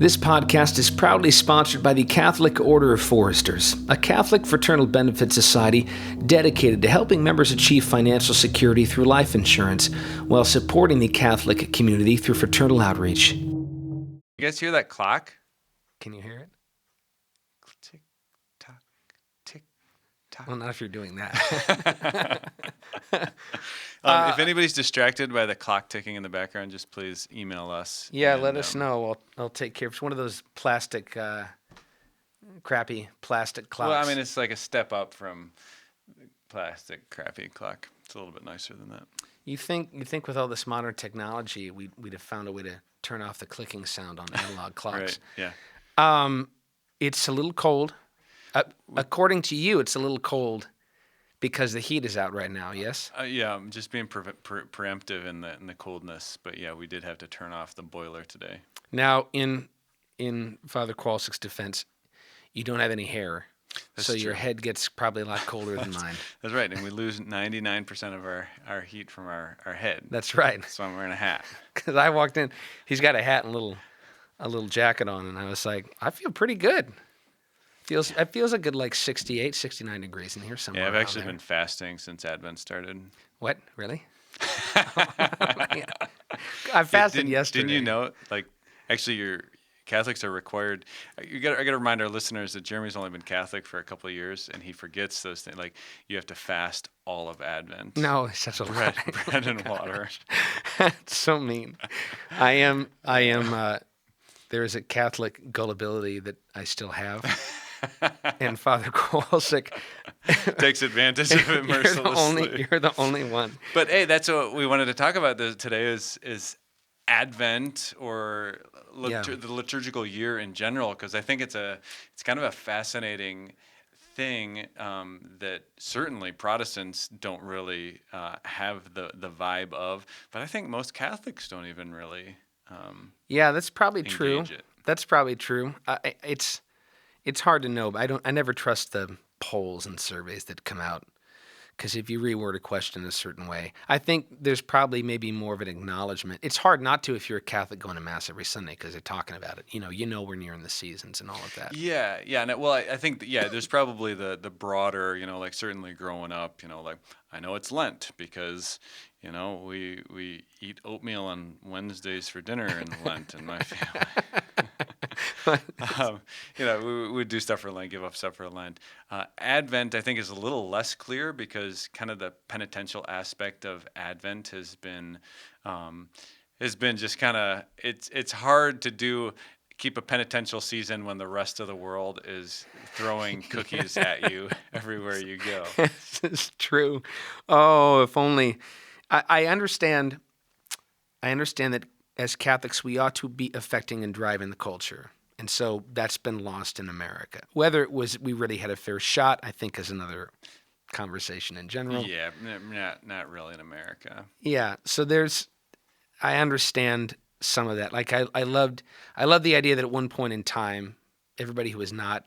This podcast is proudly sponsored by the Catholic Order of Foresters, a Catholic fraternal benefit society dedicated to helping members achieve financial security through life insurance while supporting the Catholic community through fraternal outreach. You guys hear that clock? Can you hear it? Tick, tock, tick, tock. Well, not if you're doing that. If anybody's distracted by the clock ticking in the background, just please email us. Yeah, let us know. I'll take care of it. It's one of those plastic, crappy plastic clocks. Well, I mean, it's like a step up from plastic crappy clock. It's a little bit nicer than that. You think with all this modern technology, we'd have found a way to turn off the clicking sound on analog clocks. Right, yeah. It's a little cold. According to you, it's a little cold because the heat is out right now, yes? Yeah, I'm just being preemptive in the coldness. But yeah, we did have to turn off the boiler today. Now, in Father Kowalczyk's defense, you don't have any hair. That's so true. your head gets probably a lot colder than mine. That's right, and we lose 99% of our heat from our head. That's right. So I'm wearing a hat. Because I walked in, he's got a hat and a little jacket on, and I was like, I feel pretty good. It feels a good like 68, 69 degrees in here somewhere. Yeah, I've actually been fasting since Advent started. What? Really? I fasted yesterday. Didn't you know? Like, actually, Catholics are required. I got to remind our listeners that Jeremy's only been Catholic for a couple of years, and he forgets those things. Like, you have to fast all of Advent. No, it's such a bread and water. That's so mean. I am. There is a Catholic gullibility that I still have. And Father Kowalczyk takes advantage of it mercilessly. You're the only one. But hey, that's what we wanted to talk about today is Advent or the liturgical year in general, because I think it's kind of a fascinating thing that certainly Protestants don't really have the vibe of, but I think most Catholics don't even really. That's probably true. It. That's probably true. It's hard to know, but I never trust the polls and surveys that come out, because if you reword a question a certain way, I think there's probably maybe more of an acknowledgement. It's hard not to if you're a Catholic going to Mass every Sunday, because they're talking about it. You know we're nearing the seasons and all of that. Yeah. Well, I think there's probably the broader, like certainly growing up, like I know it's Lent because we eat oatmeal on Wednesdays for dinner in Lent in my family. We do stuff for Lent, give up stuff for Lent. Advent, I think, is a little less clear because kind of the penitential aspect of Advent has been just kind of it's hard to keep a penitential season when the rest of the world is throwing cookies at you everywhere you go. This is true. Oh, if only I understand. I understand that as Catholics we ought to be affecting and driving the culture. And so that's been lost in America. Whether it was we really had a fair shot, I think, is another conversation in general. Yeah, not really in America. Yeah, so I understand some of that. Like I loved the idea that at one point in time, everybody who was not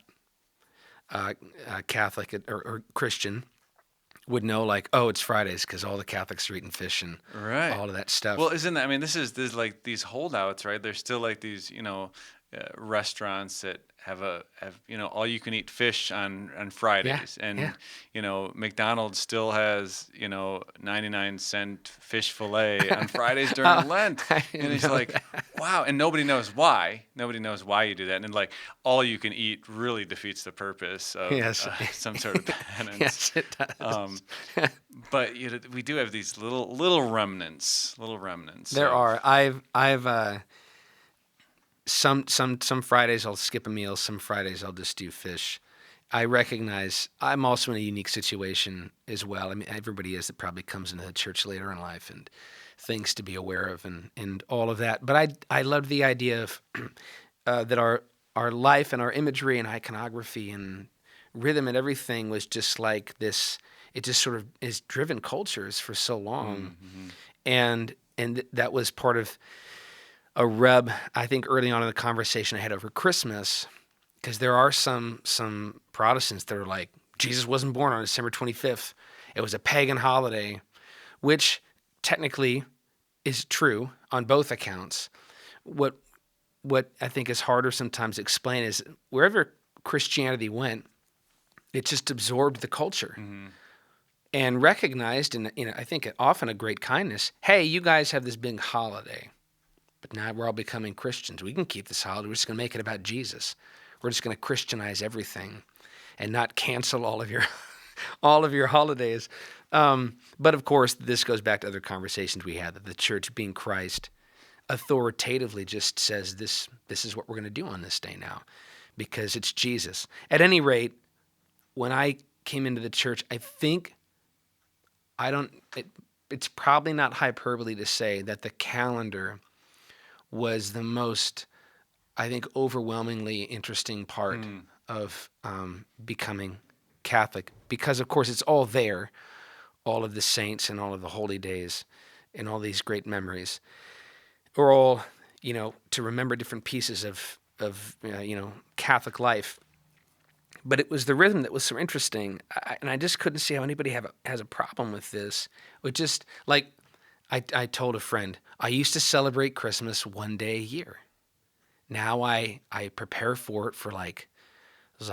Catholic or Christian would know, like, oh, it's Fridays because all the Catholics are eating fish and all of that stuff. Well, isn't that? I mean, there's like these holdouts, right? There's still like these, restaurants that have all you can eat fish on Fridays, and McDonald's still has 99-cent fish fillet on Fridays during Lent, and it's like, wow, and nobody knows why you do that, and like all you can eat really defeats the purpose of some sort of penance. Yes, it does. But we do have these little remnants. There are. I've Some Fridays I'll skip a meal. Some Fridays I'll just do fish. I recognize I'm also in a unique situation as well. I mean, everybody is that probably comes into the church later in life and things to be aware of and all of that. But I loved the idea of that our life and our imagery and iconography and rhythm and everything was just like this. It just sort of has driven cultures for so long, and that was part of a rub, I think, early on in the conversation I had over Christmas, because there are some Protestants that are like, Jesus wasn't born on December 25th. It was a pagan holiday, which technically is true on both accounts. What what I think is harder sometimes to explain is wherever Christianity went, it just absorbed the culture and recognized, in I think often a great kindness, hey, you guys have this big holiday, but now we're all becoming Christians. We can keep this holiday. We're just going to make it about Jesus. We're just going to Christianize everything and not cancel all of your all of your holidays. But of course, this goes back to other conversations we had, that the church, being Christ, authoritatively just says this is what we're going to do on this day now because it's Jesus. At any rate, when I came into the church, I think it's probably not hyperbole to say that the calendar was the most, I think, overwhelmingly interesting part of becoming Catholic, because of course it's all there, all of the saints and all of the holy days and all these great memories are all, to remember different pieces of Catholic life. But it was the rhythm that was so interesting, and I just couldn't see how anybody has a problem with this. It just, like, I told a friend, I used to celebrate Christmas one day a year. Now I prepare for it for it was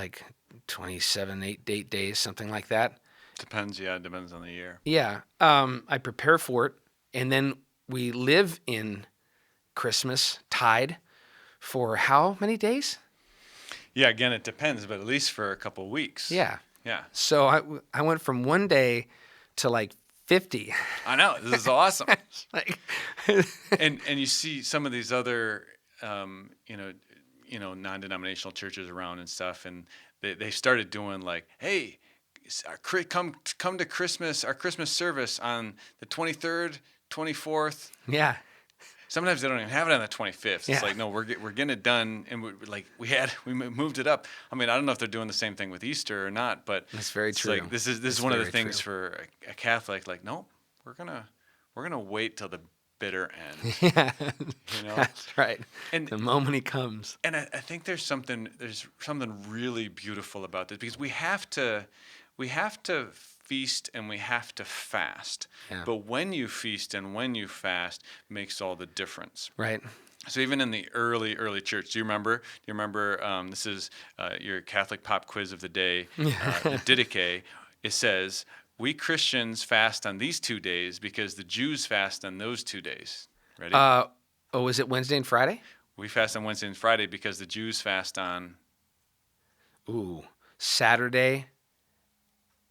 27, 8 days, something like that. Depends on the year. Yeah, I prepare for it, and then we live in Christmas tide for how many days? Yeah, again, it depends, but at least for a couple of weeks. Yeah. Yeah. So I went from one day to 50. I know, this is awesome. Like, and you see some of these other non-denominational churches around and stuff, and they started doing hey, come to Christmas, our Christmas service on the 23rd, 24th. Yeah. Sometimes they don't even have it on the 25th. Yeah. It's like, no, we're getting it done, and we moved it up. I mean, I don't know if they're doing the same thing with Easter or not, but that's very true. Like this is one of the things for a Catholic. Like, no, we're gonna wait till the bitter end. Yeah, that's right. And the moment he comes, and I think there's something really beautiful about this, because we have to feast and we have to fast. Yeah. But when you feast and when you fast makes all the difference. Right. So even in the early church, do you remember? This is your Catholic pop quiz of the day, the Didache. It says, we Christians fast on these 2 days because the Jews fast on those 2 days. Ready? Was it Wednesday and Friday? We fast on Wednesday and Friday because the Jews fast on... Saturday.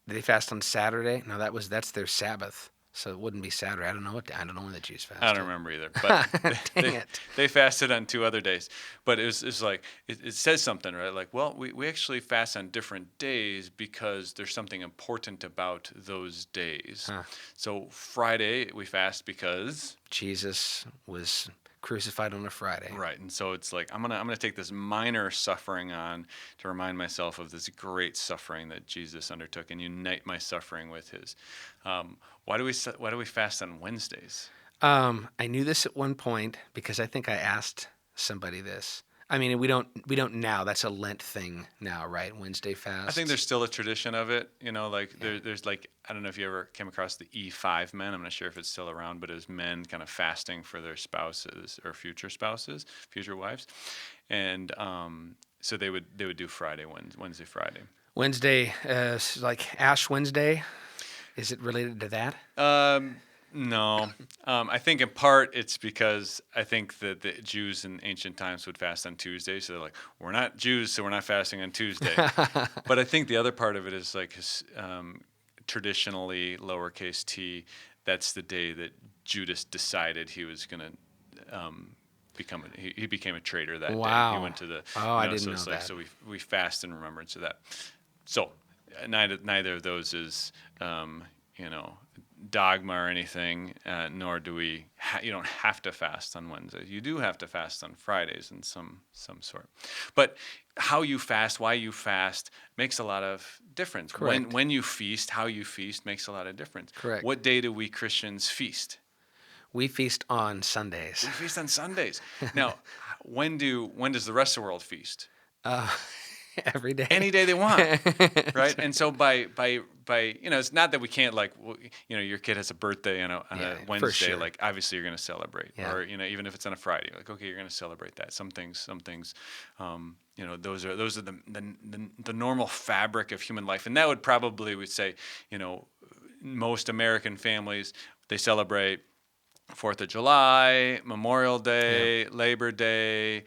Did they fast on Saturday? No, that's their Sabbath, so it wouldn't be Saturday. I don't know when the Jews fasted. I don't remember either, but they fasted on 2 other days. But it's like it says something, right? Like, well, we actually fast on different days because there's something important about those days. Huh. So Friday we fast because Jesus was crucified on a Friday. Right. And so it's like, I'm gonna take this minor suffering on to remind myself of this great suffering that Jesus undertook and unite my suffering with his. Why do we fast on Wednesdays? I knew this at one point because I think I asked somebody this. I mean, we don't now. That's a Lent thing now, right? Wednesday fast. I think there's still a tradition of it. There's I don't know if you ever came across the E5 men. I'm not sure if it's still around, but it was men kind of fasting for their spouses or future spouses, future wives, and so they would do Wednesday, Friday. Wednesday, like Ash Wednesday. Is it related to that? No. I think in part it's because I think that the Jews in ancient times would fast on Tuesday. So they're like, we're not Jews, so we're not fasting on Tuesday. But I think the other part of it is traditionally, lowercase t, that's the day that Judas decided he was going to he became a traitor that day. He went to the... I didn't know that. So we fast in remembrance of that. So neither of those is, dogma or anything, nor do we. You don't have to fast on Wednesdays. You do have to fast on Fridays in some sort. But how you fast, why you fast, makes a lot of difference. Correct. When you feast, how you feast makes a lot of difference. Correct. What day do we Christians feast? We feast on Sundays. We feast on Sundays. Now, when does the rest of the world feast? Every day. Any day they want, right? And so by it's not that we can't, like, your kid has a birthday on a Wednesday, sure. like, obviously you're going to celebrate, or, even if it's on a Friday, like, okay, you're going to celebrate that. Some things, those are the normal fabric of human life. And that would probably, we'd say, most American families, they celebrate 4th of July, Memorial Day, Labor Day,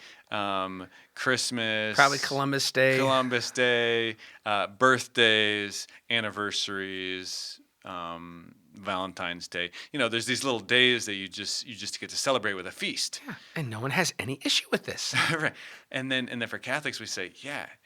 Christmas, probably Columbus Day, birthdays, anniversaries, Valentine's Day. There's these little days that you just get to celebrate with a feast. Yeah, and no one has any issue with this. Right. And then for Catholics we say,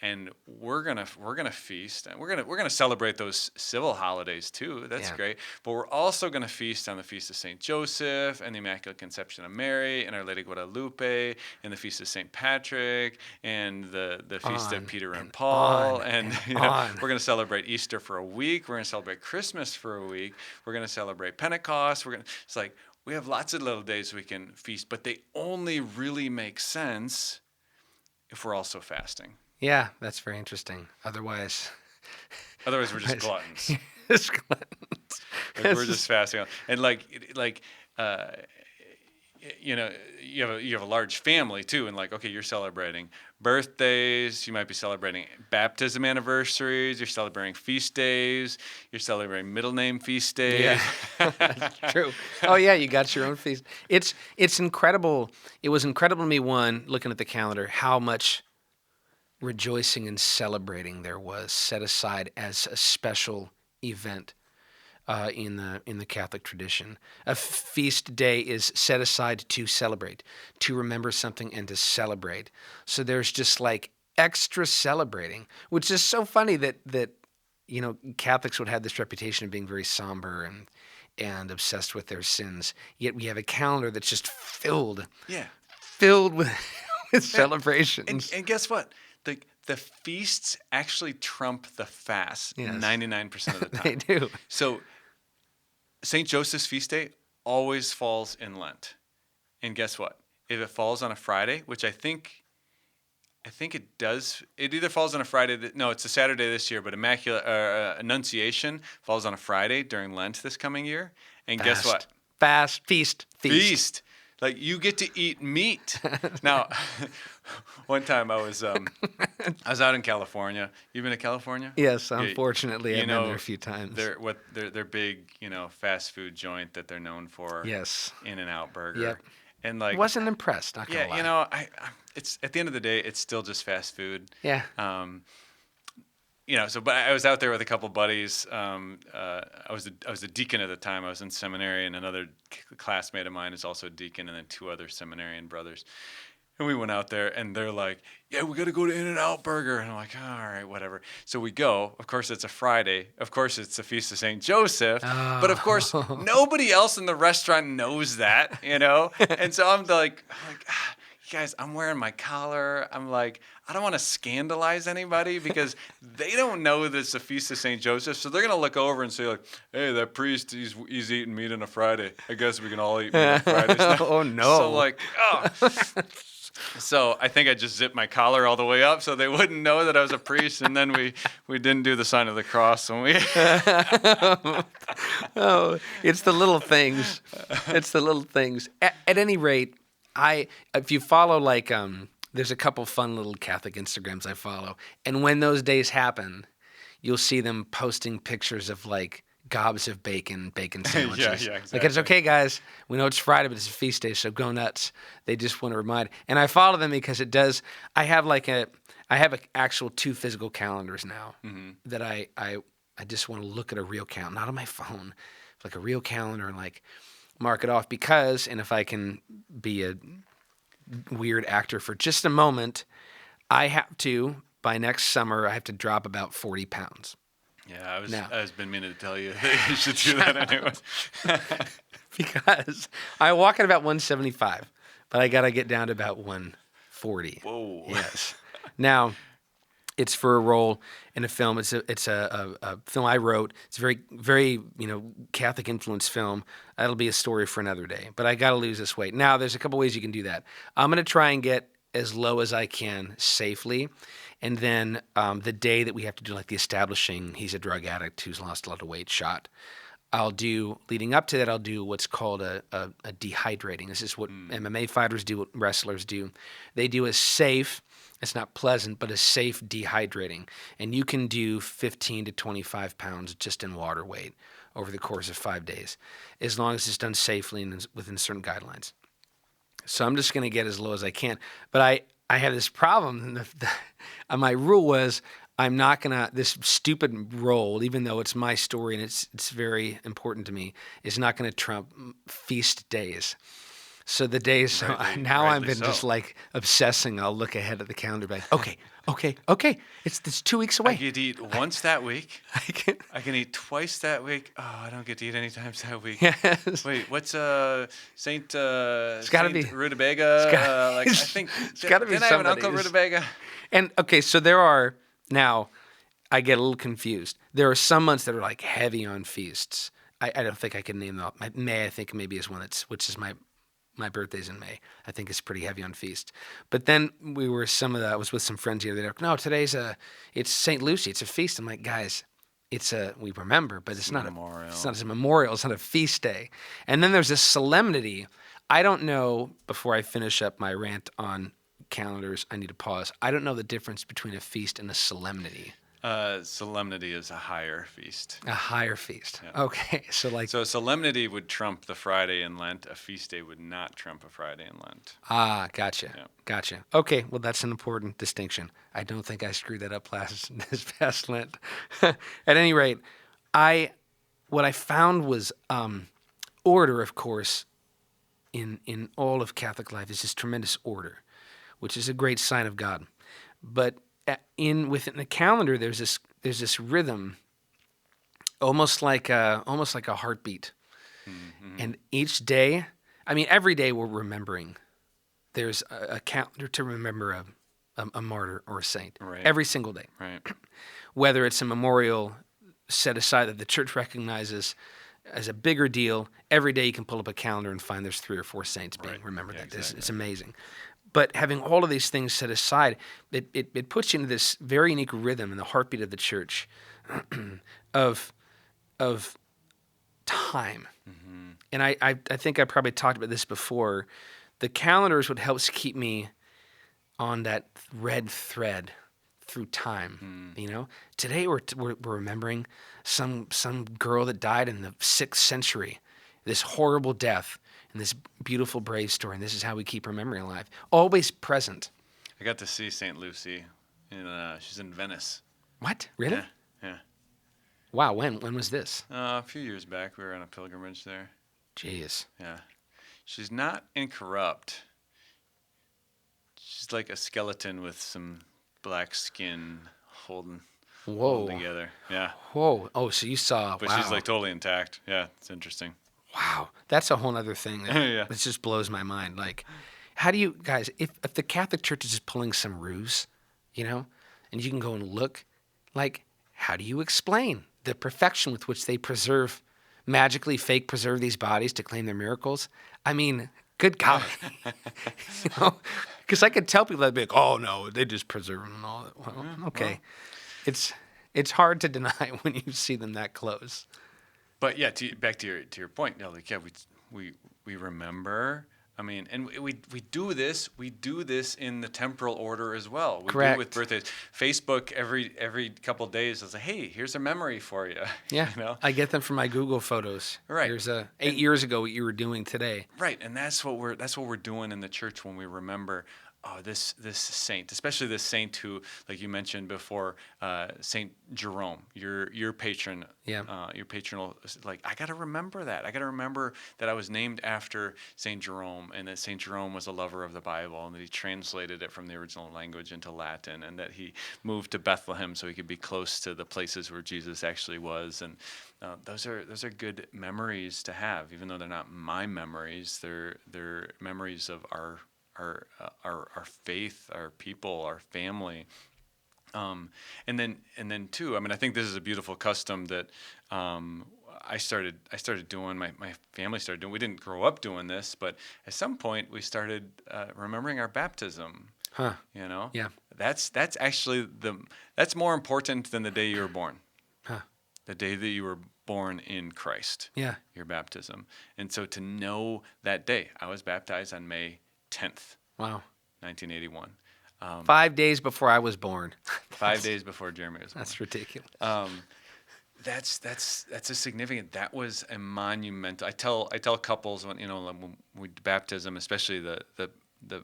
and we're gonna feast, and we're gonna celebrate those civil holidays too. That's great. But we're also gonna feast on the Feast of Saint Joseph and the Immaculate Conception of Mary and Our Lady Guadalupe and the Feast of Saint Patrick and the Feast of Peter and Paul. And we're gonna celebrate Easter for a week. We're gonna celebrate Christmas for a week. We're gonna celebrate Pentecost. It's like we have lots of little days we can feast, but they only really make sense if we're also fasting. Yeah, that's very interesting. Otherwise we're just gluttons. Just gluttons. We're just fasting. And you have a large family too, and okay, you're celebrating birthdays, you might be celebrating baptism anniversaries, you're celebrating feast days, you're celebrating middle name feast days. Yeah. True. Oh yeah, you got your own feast. It's incredible. It was incredible to me, one, looking at the calendar, how much rejoicing and celebrating there was set aside as a special event in the Catholic tradition. A feast day is set aside to celebrate, to remember something and to celebrate. So there's just like extra celebrating, which is so funny that Catholics would have this reputation of being very somber and obsessed with their sins. Yet we have a calendar that's just filled with celebrations. And guess what? The feasts actually trump the fast 99% of the time. They do. So St. Joseph's feast day always falls in Lent. And guess what? If it falls on a Friday, which I think it does, it either falls on a Friday. It's a Saturday this year, but Annunciation falls on a Friday during Lent this coming year. And guess what? Feast. Like, you get to eat meat. Now, one time I was out in California. You been to California? Yes, unfortunately, I've been there a few times. Their big, fast food joint that they're known for. Yes. In-N-Out Burger. Yep. And wasn't impressed. Not gonna lie. I it's at the end of the day, it's still just fast food. Yeah. But I was out there with a couple buddies. I was a deacon at the time. I was in seminary, and another classmate of mine is also a deacon, and then two other seminarian brothers. And we went out there, and they're like, "Yeah, we got to go to In-N-Out Burger." And I'm like, "All right, whatever." So we go. Of course, it's a Friday. Of course, it's the Feast of Saint Joseph. Oh. But of course, nobody else in the restaurant knows that, And so I'm like, guys, I'm wearing my collar. I'm like, I don't want to scandalize anybody because they don't know that it's the Feast of St. Joseph. So they're going to look over and say, like, hey, that priest, he's eating meat on a Friday. I guess we can all eat meat on Fridays now. Oh, no. So, So I think I just zipped my collar all the way up so they wouldn't know that I was a priest. And then we didn't do the sign of the cross. And it's the little things. It's the little things. At any rate, if you follow there's a couple fun little Catholic Instagrams I follow, and when those days happen, you'll see them posting pictures of gobs of bacon sandwiches. Yeah, exactly. It's okay, guys. We know it's Friday, but it's a feast day, so go nuts. They just want to remind. And I follow them because it does. I have actual 2 physical calendars now that I just want to look at a real calendar, not on my phone, like a real calendar and mark it off because, and if I can be a weird actor for just a moment, by next summer, I have to drop about 40 pounds. Yeah, I was been meaning to tell you that you should do that anyway. Because I walk at about 175, but I got to get down to about 140. Whoa. Yes. Now, it's for a role in a film. It's a film I wrote. It's a very, very, Catholic influenced film. That'll be a story for another day. But I got to lose this weight. Now, there's a couple ways you can do that. I'm going to try and get as low as I can safely. And then the day that we have to do like the establishing, he's a drug addict who's lost a lot of weight shot. I'll do, leading up to that, I'll do what's called a dehydrating. This is what MMA fighters do, what wrestlers do. They do a safe, it's not pleasant, but a safe dehydrating. And you can do 15 to 25 pounds just in water weight over the course of 5 days, as long as it's done safely and within certain guidelines. So I'm just going to get as low as I can. But I have this problem. My rule was I'm not going to, this stupid role, even though it's my story and it's very important to me, is not going to trump feast days. So the days, now I've been just like obsessing. I'll look ahead at the calendar, like, okay. It's 2 weeks away. I get to eat once that week. I can eat twice that week. Oh, I don't get to eat any times that week. Yes. Wait, what's Saint It's got to be Rutabaga? I think it's got to be. Didn't I have an Uncle Rutabaga? And okay, so there are now. I get a little confused. There are some months that are like heavy on feasts. I don't think I can name them. May, I think, maybe is one which is my birthday's in May. I think it's pretty heavy on feast. But then I was with some friends the other day. Like, no, it's St. Lucy. It's a feast. I'm like, guys, we remember, but it's not a memorial. It's not a memorial. It's not a feast day. And then there's this solemnity. I don't know, before I finish up my rant on calendars, I need to pause. I don't know the difference between a feast and a solemnity. Solemnity is a higher feast. A higher feast. Yeah. Okay. So solemnity would trump the Friday in Lent. A feast day would not trump a Friday in Lent. Ah, gotcha. Yeah. Gotcha. Okay. Well, that's an important distinction. I don't think I screwed that up this past Lent. At any rate, what I found was order, of course, in all of Catholic life is this tremendous order, which is a great sign of God. But within the calendar, there's this rhythm, almost like a heartbeat. Mm-hmm. And each day, every day we're remembering. There's a calendar to remember a martyr or a saint. Right. Every single day. Right. Whether it's a memorial set aside that the church recognizes as a bigger deal, every day you can pull up a calendar and find there's 3 or 4 saints being remembered. Yeah, exactly. It's amazing. But having all of these things set aside, it puts you into this very unique rhythm in the heartbeat of the church of time. Mm-hmm. And I think I probably talked about this before. The calendar is what helps keep me on that red thread through time. Today we're remembering some girl that died in the 6th century, this horrible death. And this beautiful, brave story, and this is how we keep her memory alive. Always present. I got to see St. Lucy. She's in Venice. What? Really? Yeah. Wow, when was this? A few years back. We were on a pilgrimage there. Jeez. Yeah. She's not incorrupt. She's like a skeleton with some black skin holding together. Yeah. Whoa. Oh, so you saw. But she's like totally intact. Yeah, it's interesting. Wow, that's a whole other thing that just blows my mind. Like, how do you guys, if the Catholic Church is just pulling some ruse, and you can go and look, like, how do you explain the perfection with which they magically fake preserve these bodies to claim their miracles? Good God. Because I could tell people that'd be like, oh no, they just preserve them and all that. Well, okay. It's hard to deny when you see them that close. But yeah, back to your point, we remember. And we do this. We do this in the temporal order as well. We Correct. Do it with birthdays. Facebook every couple of days is like, hey, here's a memory for you. Yeah, I get them from my Google Photos. Right. Here's 8 years ago what you were doing today. Right, and that's what we're doing in the church when we remember. Oh, this saint, especially this saint who, like you mentioned before, Saint Jeromy, your patron. Yeah. Your patronal, like, I got to remember that. I got to remember that I was named after Saint Jeromy, and that Saint Jeromy was a lover of the Bible, and that he translated it from the original language into Latin, and that he moved to Bethlehem so he could be close to the places where Jesus actually was. And those are good memories to have, even though they're not my memories. They're memories of our faith, our people, our family, and then too. I think this is a beautiful custom that I started doing. My family started doing. We didn't grow up doing this, but at some point we started remembering our baptism. Huh. You know? Yeah. That's actually that's more important than the day you were born. Huh. The day that you were born in Christ. Yeah. Your baptism. And so to know that day, I was baptized on May 10th. Wow. 1981. 5 days before I was born. 5 days before Jeromy was born. That's ridiculous. That's a significant. That was a monumental. I tell couples when we baptism, especially the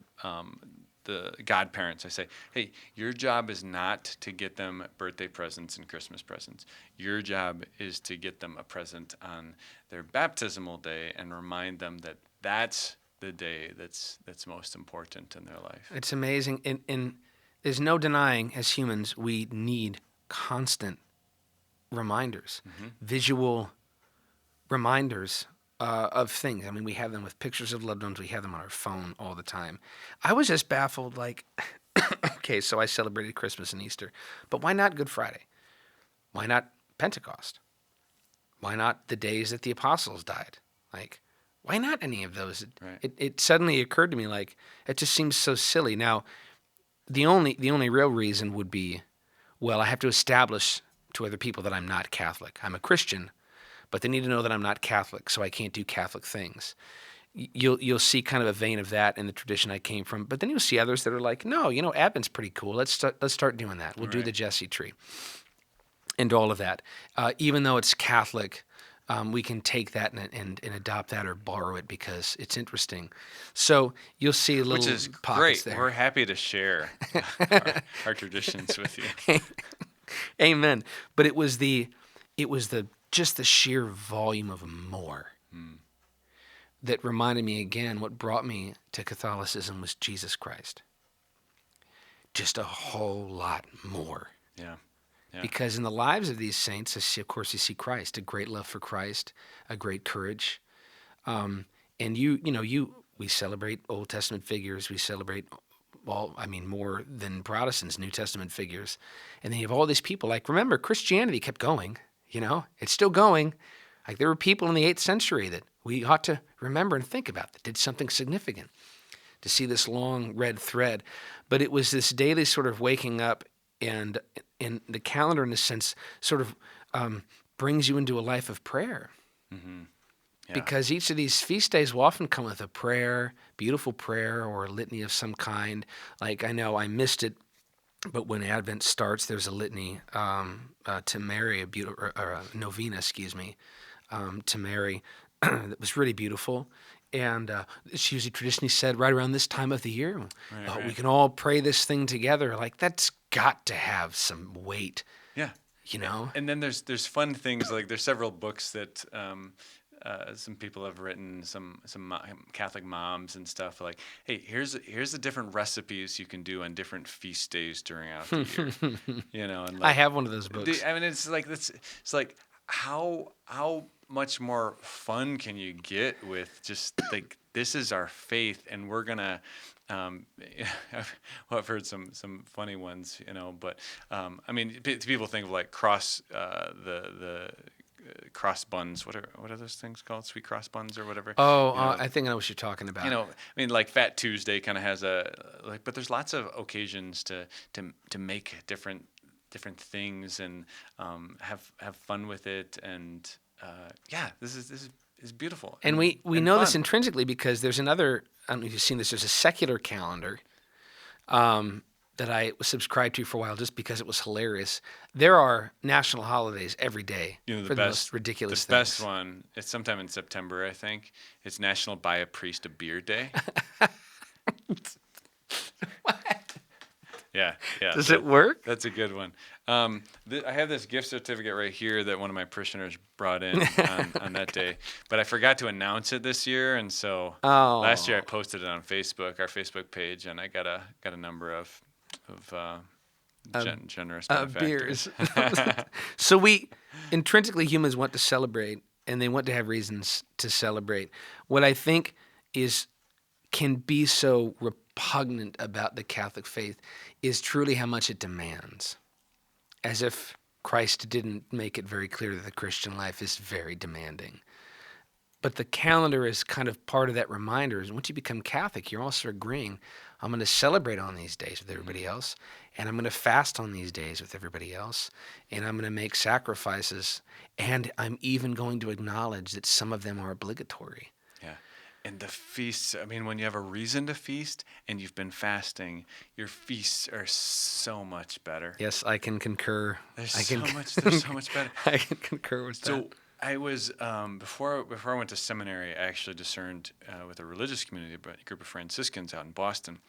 godparents. I say, hey, your job is not to get them birthday presents and Christmas presents. Your job is to get them a present on their baptismal day and remind them that that's the day that's most important in their life. It's amazing, and there's no denying as humans we need constant reminders, visual reminders of things. I mean, we have them with pictures of loved ones. We have them on our phone all the time. I was just baffled, like, okay, so I celebrated Christmas and Easter, but why not Good Friday? Why not Pentecost? Why not the days that the apostles died? Like, why not any of those? Right. It suddenly occurred to me, like, it just seems so silly. Now, the only real reason would be, well, I have to establish to other people that I'm not Catholic. I'm a Christian, but they need to know that I'm not Catholic, so I can't do Catholic things. You'll see kind of a vein of that in the tradition I came from, but then you'll see others that are like, no, Advent's pretty cool. Let's start doing that. We'll do the Jesse tree and all of that. Even though it's Catholic, we can take that and adopt that or borrow it because it's interesting. So you'll see little Which is pockets great. there. We're happy to share our traditions with you. Amen. But it was just the sheer volume of more that reminded me again, what brought me to Catholicism was Jesus Christ. Just a whole lot more. Yeah. Because in the lives of these saints, of course, you see Christ, a great love for Christ, a great courage. And we celebrate Old Testament figures. We celebrate more than Protestants, New Testament figures. And then you have all these people. Like, remember, Christianity kept going. It's still going. Like, there were people in the 8th century that we ought to remember and think about that did something significant. To see this long red thread. But it was this daily sort of waking up, and in the calendar, in a sense, sort of brings you into a life of prayer. Mm-hmm. Yeah. Because each of these feast days will often come with a prayer, beautiful prayer, or a litany of some kind. Like, I know I missed it, but when Advent starts, there's a litany to Mary, a novena, to Mary, that was really beautiful. And it's usually traditionally said right around this time of the year. Right. We can all pray this thing together. Like, that's got to have some weight. Yeah. And then there's fun things, like there's several books that some people have written, some Catholic moms and stuff, like, hey, here's the different recipes you can do on different feast days during the year. And like, I have one of those books. I mean, it's like how much more fun can you get with just like, this is our faith, and we're gonna I've heard some funny ones, but I mean, people think of like the cross buns. What are those things called? Sweet cross buns or whatever. I think I know what you're talking about. I mean, like Fat Tuesday kind of has but there's lots of occasions to make different things and have fun with it, and this is beautiful. And we know this intrinsically because there's another. I don't know if you've seen this. There's a secular calendar that I subscribed to for a while just because it was hilarious. There are national holidays every day for the most ridiculous things. The best one, it's sometime in September, I think. It's National Buy a Priest a Beer Day. What? Yeah. Does it work? That's a good one. I have this gift certificate right here that one of my parishioners brought in on that day, but I forgot to announce it this year, and so last year I posted it on Facebook, our Facebook page, and I got a number of generous benefactors. Beers. So we intrinsically, humans want to celebrate, and they want to have reasons to celebrate. What I think can be so repugnant about the Catholic faith is truly how much it demands. As if Christ didn't make it very clear that the Christian life is very demanding. But the calendar is kind of part of that reminder. Is once you become Catholic, you're also agreeing, I'm going to celebrate on these days with everybody else, and I'm going to fast on these days with everybody else, and I'm going to make sacrifices, and I'm even going to acknowledge that some of them are obligatory. Yeah. And the feasts, I mean, when you have a reason to feast and you've been fasting, your feasts are so much better. Yes, I can concur. They're so much better. I can concur with that. So I was before I went to seminary, I actually discerned with a religious community, a group of Franciscans out in Boston,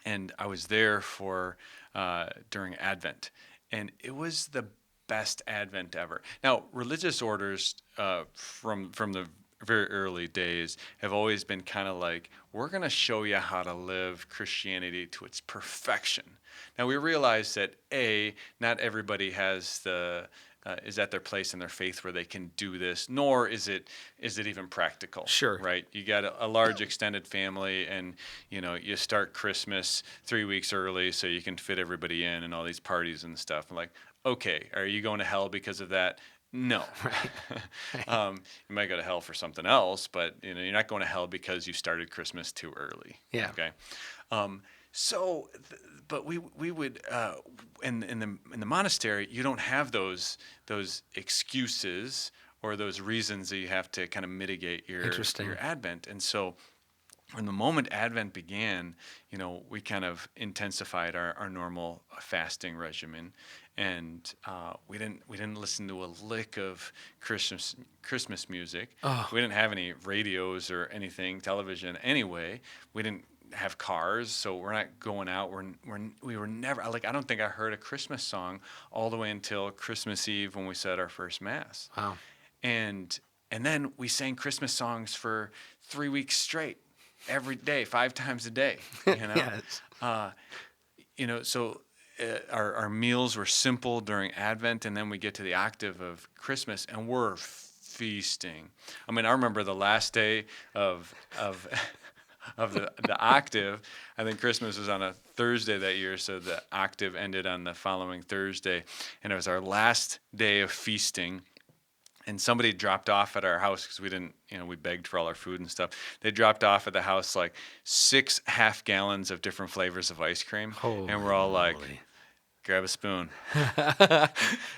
and I was there for during Advent, and it was the best Advent ever. Now, religious orders from the very early days have always been kind of like, we're going to show you how to live Christianity to its perfection. Now, we realize that not everybody has is at their place in their faith where they can do this, nor is it even practical. Sure. Right? You got a large extended family, and you start Christmas 3 weeks early so you can fit everybody in and all these parties and stuff. I'm like, okay, are you going to hell because of that? No. Right. You might go to hell for something else, but you're not going to hell because you started Christmas too early. Yeah. Okay. But we would in the monastery, you don't have those excuses or those reasons that you have to kind of mitigate your Advent. And so when the moment Advent began, we kind of intensified our normal fasting regimen, and we didn't listen to a lick of Christmas music. Oh. We didn't have any radios or anything, television anyway. We didn't have cars, so we're not going out. We were never, like, I don't think I heard a Christmas song all the way until Christmas Eve when we said our first Mass. Wow. And then we sang Christmas songs for 3 weeks straight, every day, 5 times a day. Yes. So our meals were simple during Advent, and then we get to the octave of Christmas, and we're feasting. I mean, I remember the last day of the octave. I think Christmas was on a Thursday that year, so the octave ended on the following Thursday, and it was our last day of feasting. And somebody dropped off at our house because we didn't, we begged for all our food and stuff. They dropped off at the house like 6 half gallons of different flavors of ice cream. Holy and we're all like, moly. Grab a spoon.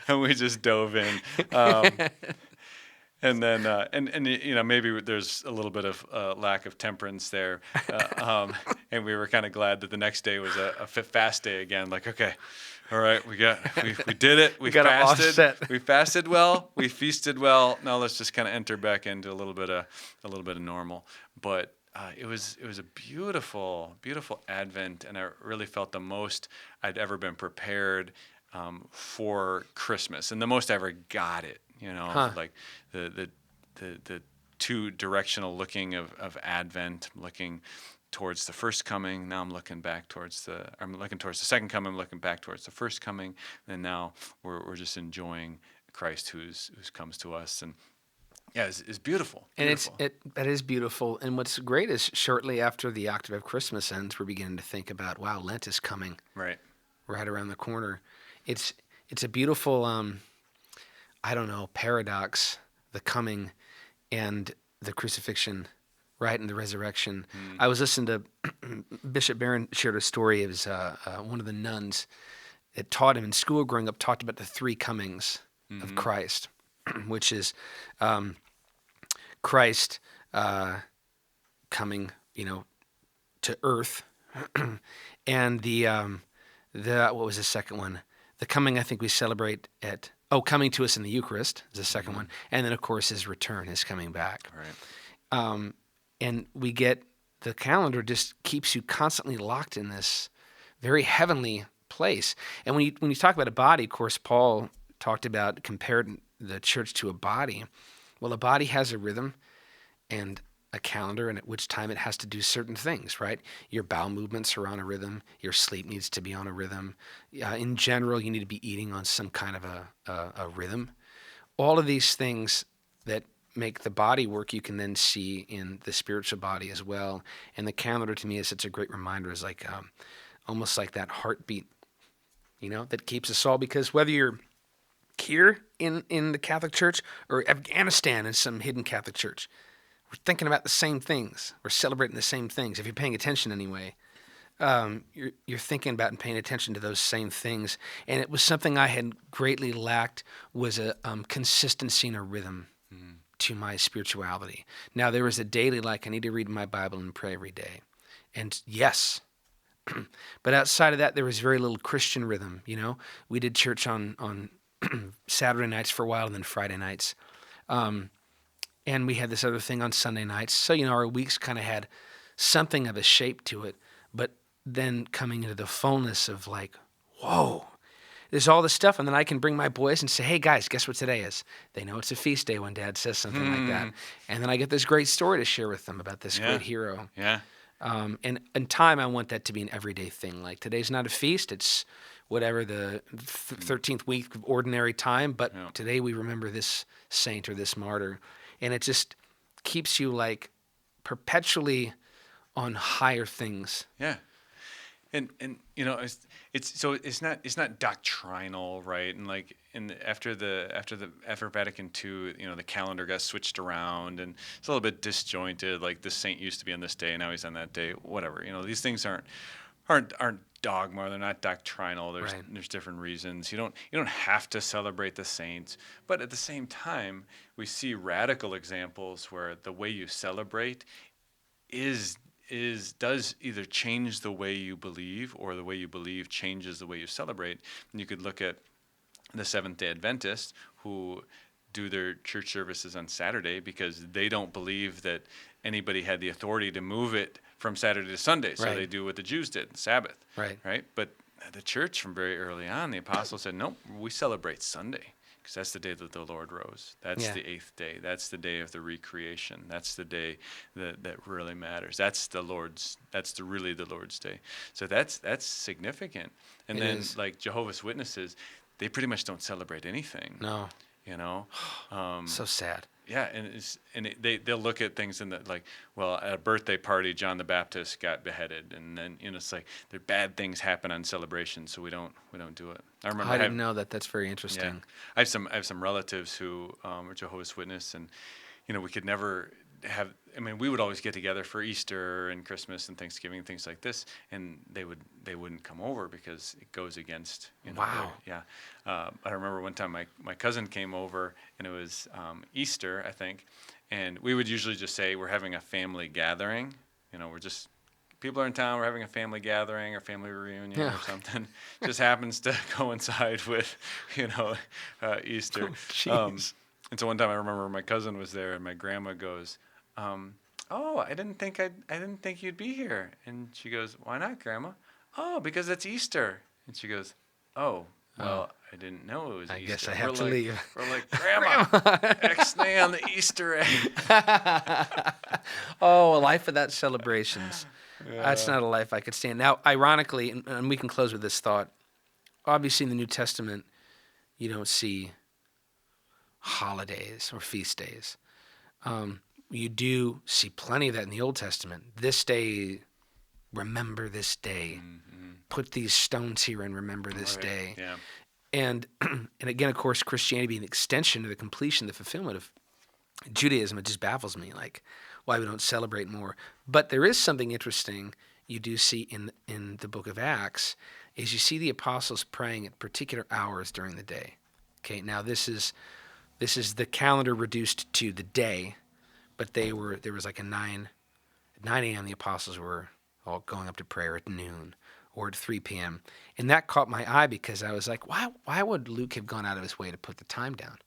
And we just dove in. And then, maybe there's a little bit of lack of temperance there. And we were kind of glad that the next day was a fast day again. Like, okay, all right, we did it. We fasted. Offset. We fasted well. We feasted well. Now let's just kind of enter back into a little bit of normal. But it was a beautiful, beautiful Advent, and I really felt the most I'd ever been prepared for Christmas, and the most I ever got it. Like the two directional looking of Advent, looking towards the first coming. Now I'm looking towards the second coming. I'm looking back towards the first coming, and now we're just enjoying Christ who's comes to us, and yeah, it's beautiful. And that is beautiful. And what's great is shortly after the octave of Christmas ends, we're beginning to think about, wow, Lent is coming right around the corner. It's a beautiful paradox, the coming and the crucifixion, right, and the resurrection. I was listening to Bishop Barron shared a story. It was one of the nuns that taught him in school growing up, talked about the 3 comings of Christ, which is Christ coming, to earth, and the what was the second one? The coming, I think we celebrate at coming to us in the Eucharist is the second one, and then of course his return, his coming back. Right. And we get the calendar just keeps you constantly locked in this very heavenly place. And when you talk about a body, of course, Paul compared the church to a body. Well, a body has a rhythm and a calendar, and at which time it has to do certain things, right? Your bowel movements are on a rhythm. Your sleep needs to be on a rhythm. In general, you need to be eating on some kind of a rhythm. All of these things that make the body work, you can then see in the spiritual body as well. And the calendar, to me, is such a great reminder. Is like almost like that heartbeat, that keeps us all. Because whether you're here in the Catholic Church or Afghanistan in some hidden Catholic church, we're thinking about the same things. We're celebrating the same things. If you're paying attention anyway, you're thinking about and paying attention to those same things. And it was something I had greatly lacked, was a consistency and a rhythm to my spirituality. Now, there was a daily, like, I need to read my Bible and pray every day. And yes, but outside of that, there was very little Christian rhythm. We did church on Saturday nights for a while, and then Friday nights. And we had this other thing on Sunday nights. So, our weeks kind of had something of a shape to it. But then coming into the fullness of like, whoa, there's all this stuff. And then I can bring my boys and say, hey, guys, guess what today is? They know it's a feast day when Dad says something like that. And then I get this great story to share with them about this great hero. Yeah. And in time, I want that to be an everyday thing. Like, today's not a feast. It's whatever the 13th week of ordinary time. But today we remember this saint or this martyr. And it just keeps you like perpetually on higher things. Yeah. And it's not doctrinal, right? And like after Vatican II, the calendar got switched around and it's a little bit disjointed. Like, this saint used to be on this day, now he's on that day. Whatever. These things aren't dogma. They're not doctrinal. There's different reasons. You don't have to celebrate the saints, but at the same time, we see radical examples where the way you celebrate does either change the way you believe, or the way you believe changes the way you celebrate. And you could look at the Seventh-day Adventists, who do their church services on Saturday because they don't believe that anybody had the authority to move it from Saturday to Sunday. So they do what the Jews did, Sabbath. Right? But the church from very early on, the apostles said, nope, we celebrate Sunday, because that's the day that the Lord rose. That's the eighth day. That's the day of the recreation. That's the day that really matters. That's really the Lord's day. So that's significant. And then like Jehovah's Witnesses, they pretty much don't celebrate anything. No. So sad. Yeah, and they'll look at things in like, well, at a birthday party, John the Baptist got beheaded, and then it's like there bad things happen on celebrations, so we don't do it. I didn't know that. That's very interesting. Yeah, I have some relatives who are Jehovah's Witness, and we could never have. I mean, we would always get together for Easter and Christmas and Thanksgiving, things like this, and they wouldn't come over because it goes against. Wow. I remember one time my cousin came over, and it was Easter, I think, and we would usually just say we're having a family gathering. We're just people are in town. We're having a family gathering or family reunion or something. Just happens to coincide with Easter. And so one time I remember my cousin was there, and my grandma goes, "Oh, I didn't think you'd be here." And she goes, "Why not, Grandma?" "Oh, because it's Easter." And she goes, "Oh, well, I didn't know it was Easter." I guess I have to leave. We're like, "Grandma, X-nay on the Easter egg." Oh, a life without celebrations. That's not a life I could stand. Now, ironically, and we can close with this thought, obviously in the New Testament, you don't see holidays or feast days. You do see plenty of that in the Old Testament. This day, remember this day. Mm-hmm. Put these stones here and remember this day. Yeah. And again, of course, Christianity being an extension of the completion, the fulfillment of Judaism, it just baffles me, like why we don't celebrate more. But there is something interesting you do see in the book of Acts, is you see the apostles praying at particular hours during the day. Okay, now this is the calendar reduced to the day, but there was like a 9 a.m. the apostles were all going up to prayer at noon or at 3 p.m. And that caught my eye because I was like, why would Luke have gone out of his way to put the time down?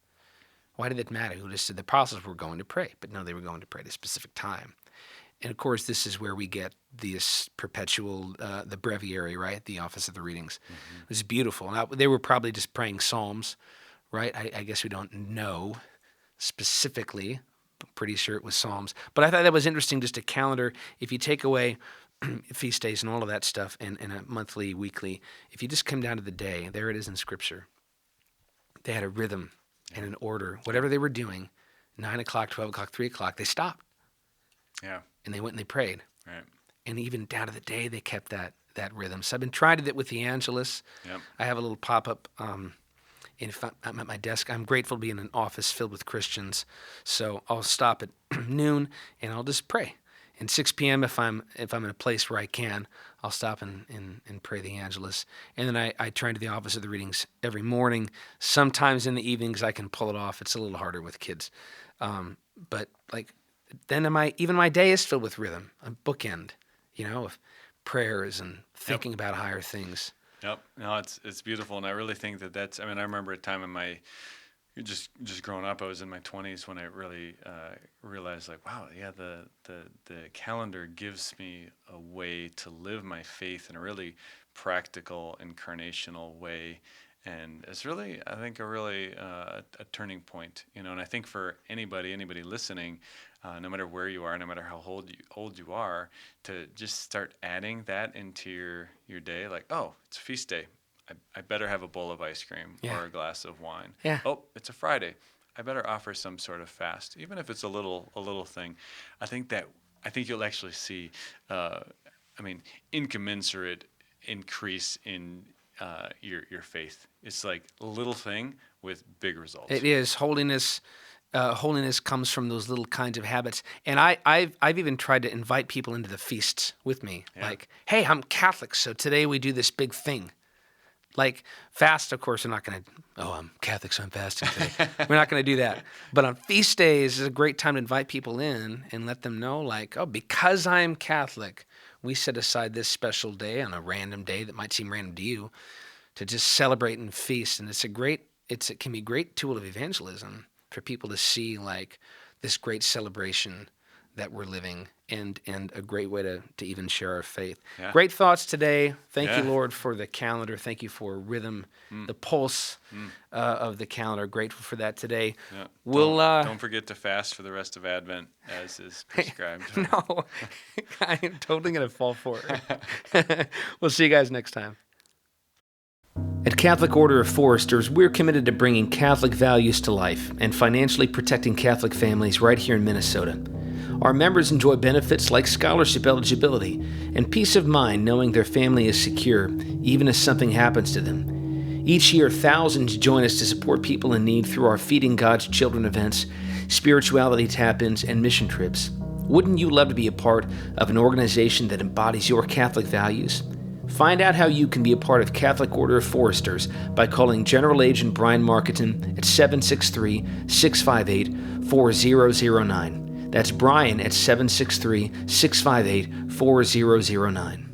Why did it matter? Who just said the apostles were going to pray? But no, they were going to pray at a specific time. And of course, this is where we get this perpetual, the breviary, right? The office of the readings. Mm-hmm. It was beautiful. Now, they were probably just praying psalms, right? I guess we don't know specifically. I'm pretty sure it was psalms. But I thought that was interesting, just a calendar. If you take away feast days and all of that stuff and a monthly, weekly, if you just come down to the day, there it is in Scripture. They had a rhythm and an order. Whatever they were doing, 9 o'clock, 12 o'clock, 3 o'clock, they stopped. Yeah. And they went and they prayed. Right. And even down to the day, they kept that rhythm. So I've been trying it with the Angelus. Yep. I have a little pop-up And if I'm at my desk, I'm grateful to be in an office filled with Christians. So I'll stop at noon and I'll just pray. And 6 p.m. if I'm in a place where I can, I'll stop and pray the Angelus. And then I turn to the office of the readings every morning. Sometimes in the evenings I can pull it off. It's a little harder with kids. But like then my day is filled with rhythm, a bookend, of prayers and thinking about higher things. Yep. No, it's beautiful, and I really think that's. I mean, I remember a time in my just growing up. I was in my 20s when I really realized, like, wow, yeah, the calendar gives me a way to live my faith in a really practical, incarnational way, and it's really, I think, a turning point. And I think for anybody listening. No matter where you are, no matter how old you are, to just start adding that into your day, like, oh, it's a feast day. I better have a bowl of ice cream or a glass of wine. Yeah. Oh, it's a Friday. I better offer some sort of fast, even if it's a little thing. I think you'll actually see, incommensurate increase in your faith. It's like a little thing with big results. It is. Holiness comes from those little kinds of habits. And I've even tried to invite people into the feasts with me. Yeah. Like, hey, I'm Catholic, so today we do this big thing. Like, fast, of course, we're not going to, I'm Catholic, so I'm fasting today. We're not going to do that. But on feast days is a great time to invite people in and let them know, like, because I'm Catholic, we set aside this special day on a random day that might seem random to you to just celebrate and feast. And it can be a great tool of evangelism for people to see like this great celebration that we're living and a great way to even share our faith. Yeah. Great thoughts today. Thank you, Lord, for the calendar. Thank you for rhythm, the pulse of the calendar. Grateful for that today. Yeah. Don't forget to fast for the rest of Advent as is prescribed. No, I am totally going to fall for it. We'll see you guys next time. At Catholic Order of Foresters, we're committed to bringing Catholic values to life and financially protecting Catholic families right here in Minnesota. Our members enjoy benefits like scholarship eligibility and peace of mind knowing their family is secure, even if something happens to them. Each year, thousands join us to support people in need through our Feeding God's Children events, spirituality tap-ins, and mission trips. Wouldn't you love to be a part of an organization that embodies your Catholic values? Find out how you can be a part of Catholic Order of Foresters by calling General Agent Brian Marketon at 763-658-4009. That's Brian at 763-658-4009.